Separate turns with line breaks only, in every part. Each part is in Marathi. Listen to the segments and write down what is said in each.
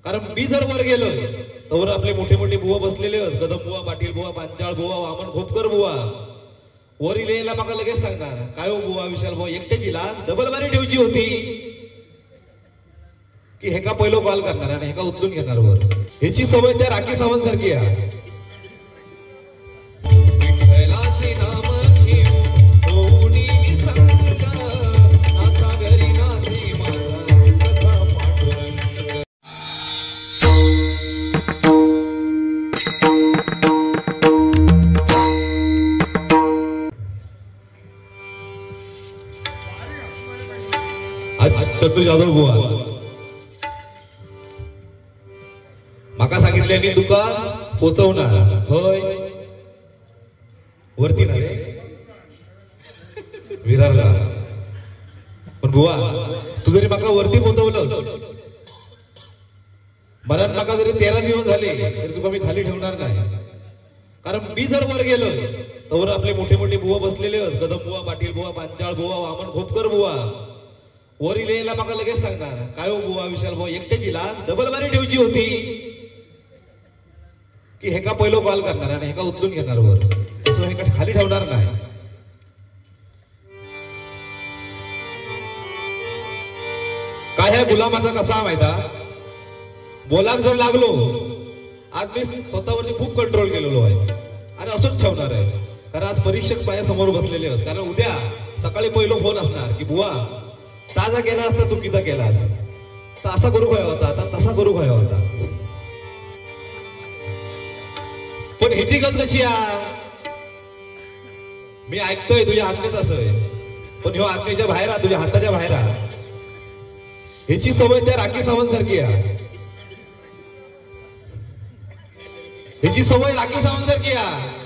कारण मी जर वर गेलो तर आपले मोठे मोठे बुवा बसलेले आहेत, कदम बुवा, पाटील बुवा, पांचाळ बुवा, वामन खोपकर बुवा. वर इलेला माका लगेच सांगणार, काय हो बुवा विशाल बुवा एकट्याची लाज डबल बारी ठेवची होती की हेका पहिलो कॉल करणार आणि हेका उचलून घेणार वर. ह्याची सवय त्या राखी सावंत सारखी आहे. चतुर जाधव बुवा माका सांगितल्याने तुका पोचवणार होय वरती ना रे विरारला. पण बुवा तू जरी माका वरती पोचवलं मनात माका जरी 13 दिवस झाले तरी तुका मी खाली ठेवणार नाही. कारण मी जर वर गेलो तर आपले मोठे मोठे बुवा बसलेले आहेत, कदम बुवा, पाटील बुवा, पांचाळ बुवा, वामन खोपकर बुवा. वर इलेला माका लगेच सांगणार, काय हो बुवा विशाल बुवा एकट्याची लाज डबल बारी ठेवची होती की हेका पहिलो कॉल करणार आणि हेका उचलून घेणार वर. सो हेका खाली ठेवणार नाही. काय ह्या गुलामाचा कसा माहिता, बोलाक जर लागलो आज मी स्वतःवरती खूप कंट्रोल केलेलो आहे आणि असंच ठेवणार आहे. कारण आज परीक्षक माझ्या समोर बसलेले आहेत. कारण उद्या सकाळी पहिलो फोन असणार की बुवा ताजा केला असता चुकीचा केलास, तर असा करू काय होता, आता तसा करू काय होता. पण ह्याची गत कशी आहे, मी ऐकतोय तुझ्या आज्ञेत असं आहे, पण ह्यो आज्ञेच्या बाहेर तुझ्या हाताच्या बाहेर. ह्याची सवय त्या राखी सावंत सारखी आहे. ह्याची सवय राखी सावंत सारखी आहे.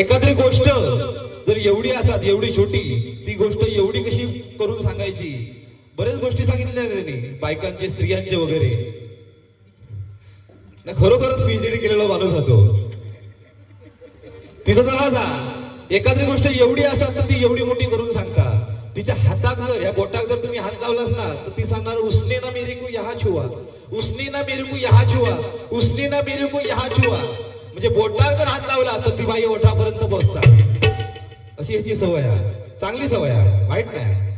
एखादी गोष्ट जर एवढी असतात एवढी छोटी, ती गोष्ट एवढी कशी करून सांगायची. बरेच गोष्टी सांगितल्या त्यांनी, बायकांचे, स्त्रियांचे वगैरे. खरोखरच पीएचडी केलेला माणूस होतो. तिथं तर जा एखादी गोष्ट एवढी असतात तर ती एवढी मोठी करून सांगता. तिच्या हाताक जर या बोटाक जर तुम्ही हात लावलास ना तर ती सांगणार उसने ना मेरे को यहाँ छुआ, उसने ना मेरे को यहाँ छुआ, उसने ना मेरे को यहाँ छुआ. म्हणजे बोटाक जर हात लावला तर ती बाई ओठापर्यंत पोहोचतात. अशी याची सवय आहे. चांगली सवय आहे, वाईट नाही.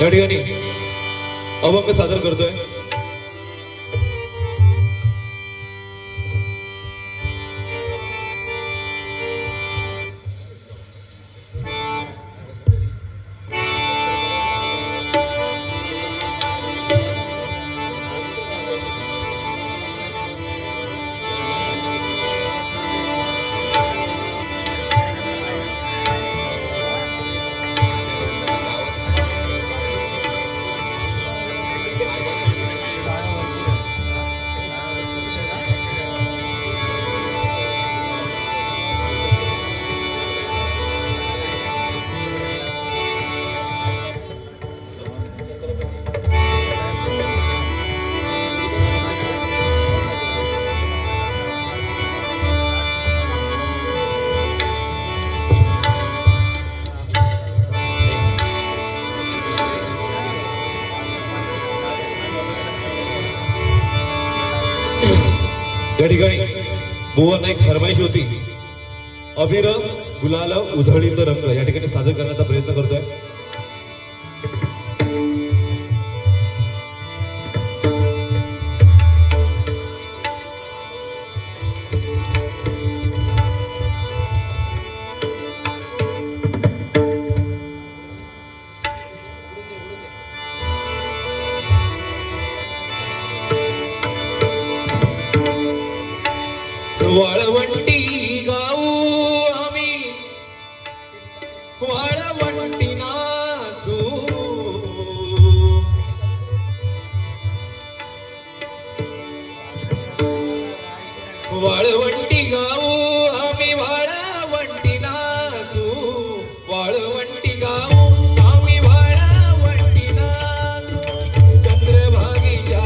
या ठिकाणी अभंग सादर करतोय. या ठिकाणी बुवांना एक फरमाईश होती, अबीर गुलाल उधळीत रंग, या ठिकाणी सादर करण्याचा प्रयत्न करतोय. वाळवंटी गाऊ आम्ही, वाळवंटी नाचू, वाळवंटी गाऊ आम्ही, वाळवंटी नाचू, वाळवंटी गाऊ आम्ही, वाळवंटी नाचू, चंद्रभागीच्या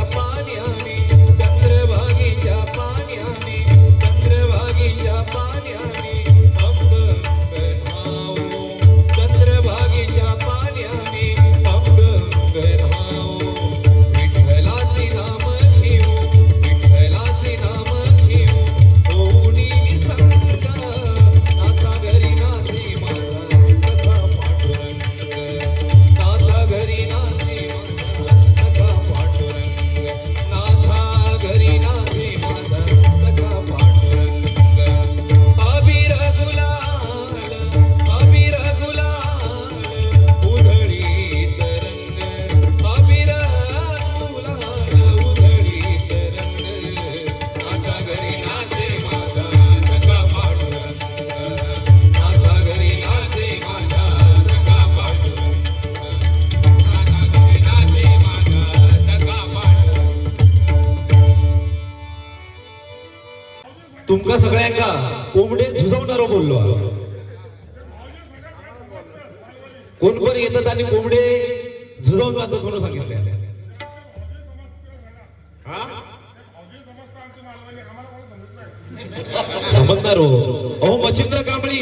तुमका सगळ्यांका कोंबडे झुजवणारो बोललो. कोण कोण येतात आणि कोंबडे झुजवून जातात म्हणून सांगितले. समजणार हो. अहो मच्छिंद्र कांबळी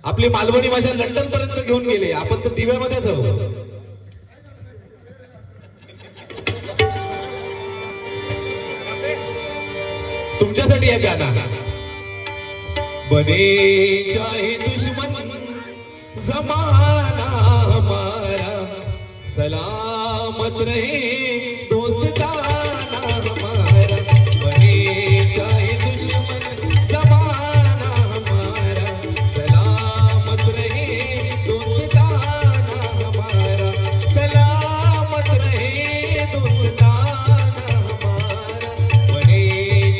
आपली मालवणी भाषा लंडन पर्यंत घेऊन गेले. आपण तर दिव्यामध्येच आहोत. तुमच्यासाठी आहे गाणं. बने चाहे दुश्मन जमाना हमारा सलामत रहे दोस्ताना हमारा. बने चाहे दुश्मन जमाना हमारा सलामत रहे दोस्ताना हमारा. सलामत रहे दोस्ताना हमारा. बने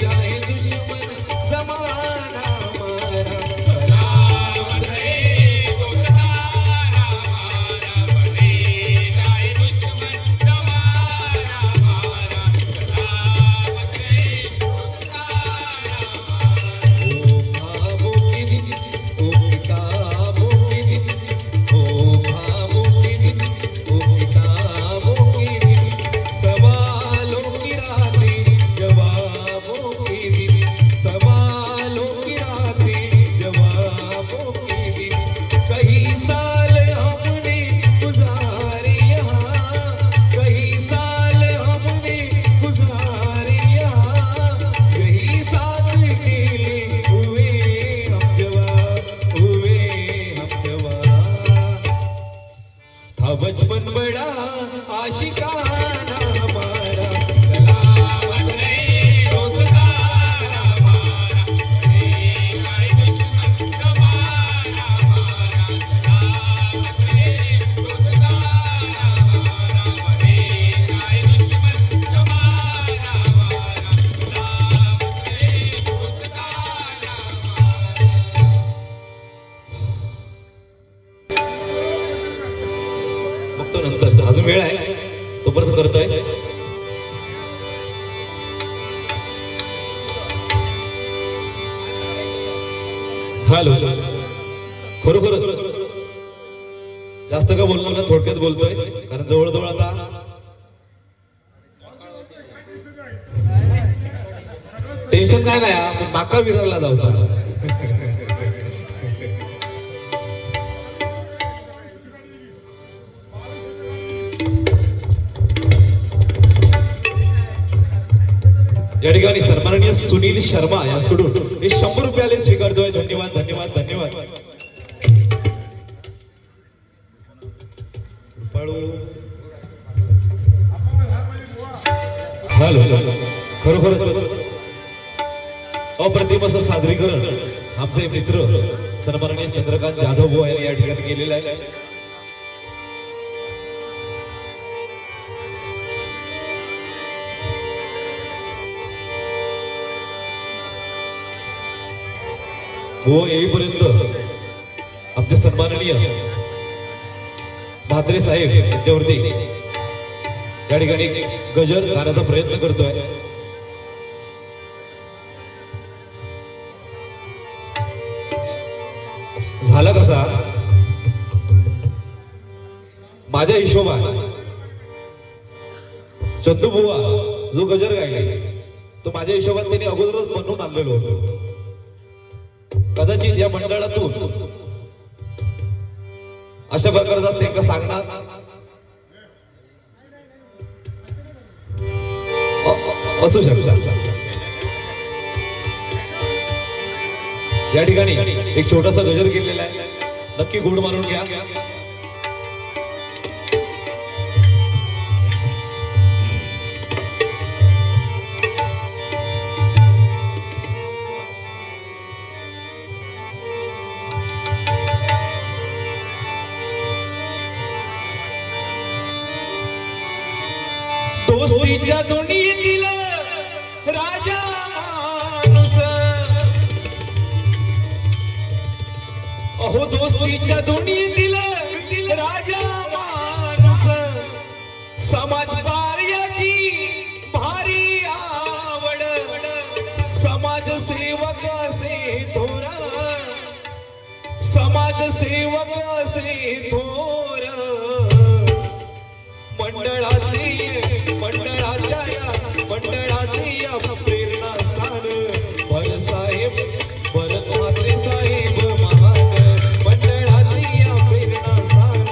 चाहे दुश्मन जमाना हमारा सलामत रहे दोस्ताना हमारा. बने चाहे दुश्मन जमाना हमारा सलामत रहे दोस्ताना हमारा. ओ ख्वाबों के दिन, ओ किताबों के दिन, ओ ख्वाबों के दिन, ओ किताबों के दिन, सवालों की रातें जवाबों के दिन, सवालों की रातें जवाबों के दिन. कई साल हमने गुजारे यहाँ, कई साल हमने गुजारे यहाँ. यही साथ खेले हुए हम जवान, हुए हम जवान. था बचपन बड़ा आशिकाना हमारा सलामत रहे दोस्ताना हमारा. बने चाहे दुश्मन जमाना हमारा सलामत रहे दोस्ताना हमारा. बने चाहे दुश्मन जमाना हमारा सलामत रहे दोस्ताना हमारा. बघतो नंतर अजून वेळ आहे तोपर्यंत करतोय. हॅलो खरोखर जास्त का बोललो ना थोडक्यात बोलतोय कारण जवळजवळ आता टेन्शन काय नाही. आपण माका विरारला जाऊचा. या ठिकाणी सन्माननीय सुनील शर्मा यांच्याकडून हे 100 रुपयाले स्वीकारतोय. धन्यवाद धन्यवाद धन्यवाद. हॅलो खरोखर अप्रतिम असं सादरीकरण आमचे मित्र सन्माननीय चंद्रकांत जाधव भाऊ यांनी या ठिकाणी केलेलं आहे. हो येईपर्यंत आमचे सन्माननीय म्हात्रे साहेब यांच्यावरती या ठिकाणी गजर गाण्याचा प्रयत्न करतोय. झाला कसा माझ्या हिशोबात चंदू बुवा जो गजर गायला तो माझ्या हिशोबात त्यांनी अगोदरच बनवून आणलेलो होतो. कदाचित या मंडळातून अशा प्रकारचा त्यांना सांगणार असू शकतात. या ठिकाणी एक छोटासा गजर केलेला आहे. नक्की गोड मारून घ्या. दोस्तीच्या दुनियेतील राजा माणूस, अहो दोस्तीच्या दुनियेतील राजा माणूस, समाज कार्याची भारी आवड, समाजसेवक असे थोर मंडळाचे या प्रेरणास्थान भरसाहेब भरत म्हात्रे साहेब महान मंडळाचे या प्रेरणास्थान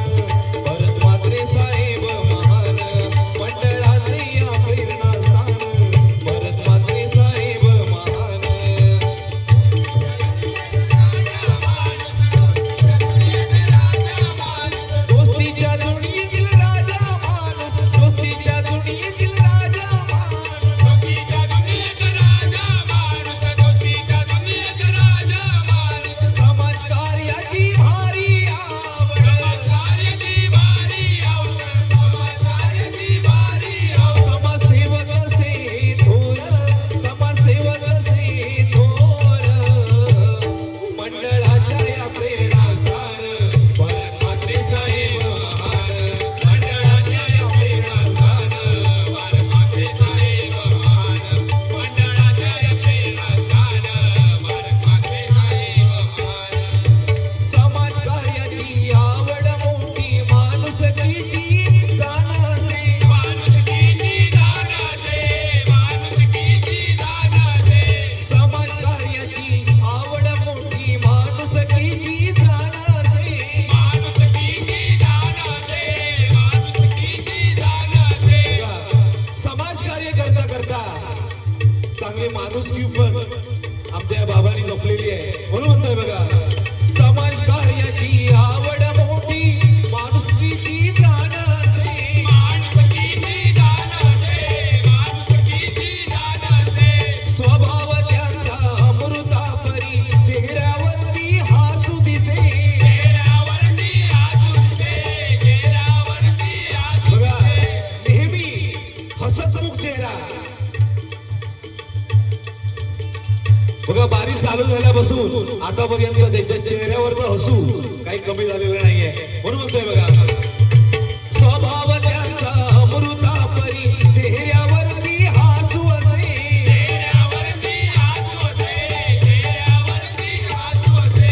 भरत म्हात्रे साहेब महान मंडळाचे या प्रेरणास्थान भरत म्हात्रे साहेब महान दोस्तीच्या दुनियेतील राजा माणूस दोस्तीच्या दुनियेतील राजा माणूस दोस्तीच्या दुनियेत राजा माणूस दोस्तीच्या दुनियेत राजा माणूस समाजकार्याची भारी आवड समाजकार्याची भारी आवड समाजकार्याची भारी आवड समाजसेवक असे थोर समाजसेवक असे थोर मंडळाच्या या प्रेरणास्थान भरत म्हात्रे साहेब महान मंडळाच्या या प्रेरणास्थान भरत म्हात्रे साहेब महान मंडळाच्या या प्रेरणास्थान भरत म्हात्रे साहेब महान समाजकार्याची आवड मोठी माणुसकीची जाण असे माणुसकीची जाण असे माणुसकीची जाण असे समाजकार्याची आवड मोठी माणुसकीची जाण असे माणुसकीची जाण असे माणुसकीची जाण असे समाजकार्य करता करता चांगली माणुसकी पण आमच्या या बाबांनी जपलेली आहे म्हणून म्हणतोय बघा समाजकार्याची आवड मोठी माणुसकीची जाण असे माणुसकीची जाण असे माणुसकीची जाण असे स्वभाव त्यांचा अमृतापरी चेहऱ्यावरती हसू दिसे चेहऱ्यावरती हसू दिसे चेहऱ्यावरती हसू बघा नेहमी हसतमुख चेहरा बघा बारीक चालू झाल्यापासून आतापर्यंत त्याच्या चेहऱ्यावरचं हसू काही कमी झालेलं नाहीये म्हणून म्हणतोय बघा स्वभाव त्यांचा अमृतापरी चेहऱ्यावरती हसू असे चेहऱ्यावरती हसू असे चेहऱ्यावरती हसू असे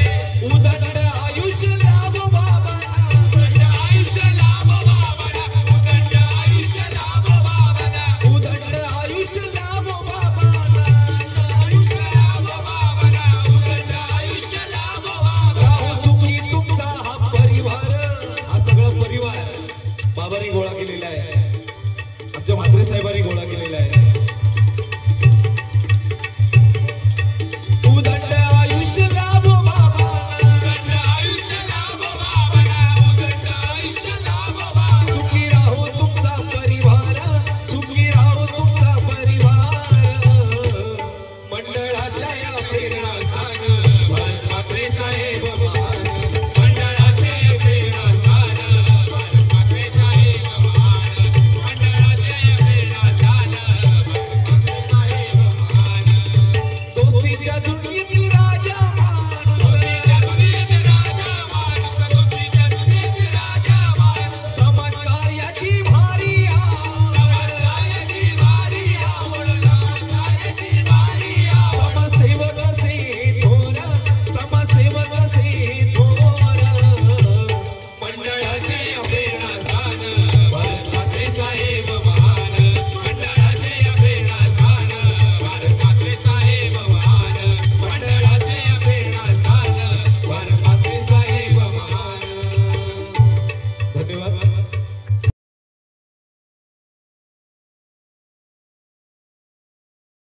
उदंड आयुष्य लाभ बाबांना उदंड आयुष्य लाभ बाबांना उदंड आयुष्य लाभ बाबांना उदंड आयुष्य लाभ बाबांना आयुष्य लाभ बाबांना उदंड आयुष्य लाभ बाबांना सुखी तुमचा हा परिवार हा सगळा परिवार बाबांनी गोळा केलेला आहे आमच्या म्हात्रे साहेबांनी गोळा